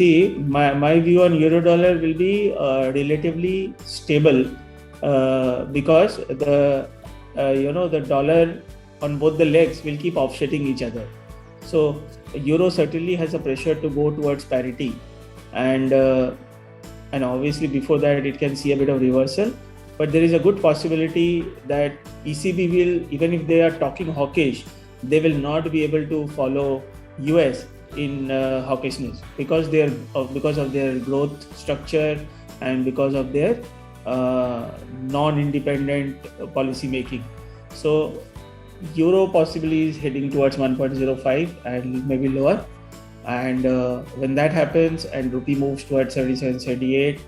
see, my view on euro dollar will be relatively stable because the dollar on both the legs will keep offsetting each other. So euro certainly has a pressure to go towards parity, and obviously before that it can see a bit of reversal. But there is a good possibility that ECB will, even if they are talking hawkish, they will not be able to follow US in hawkishness because of their growth structure and because of their non-independent policy making. So euro possibly is heading towards 1.05 and maybe lower, and when that happens and rupee moves towards 77, 78,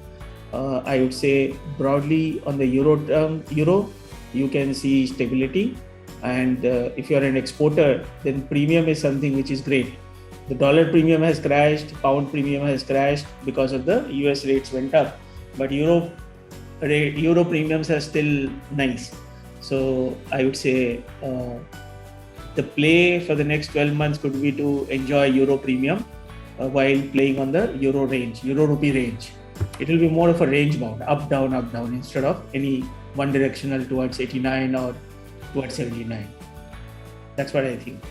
I would say broadly on the euro you can see stability, and if you are an exporter, then premium is something which is great. The dollar premium has crashed, pound premium has crashed because of the US rates went up, but euro premiums are still nice. So I would say the play for the next 12 months could be to enjoy euro premium while playing on the euro rupee range. It will be more of a range bound, up down instead of any one directional towards 89 or towards 79. That's what I think.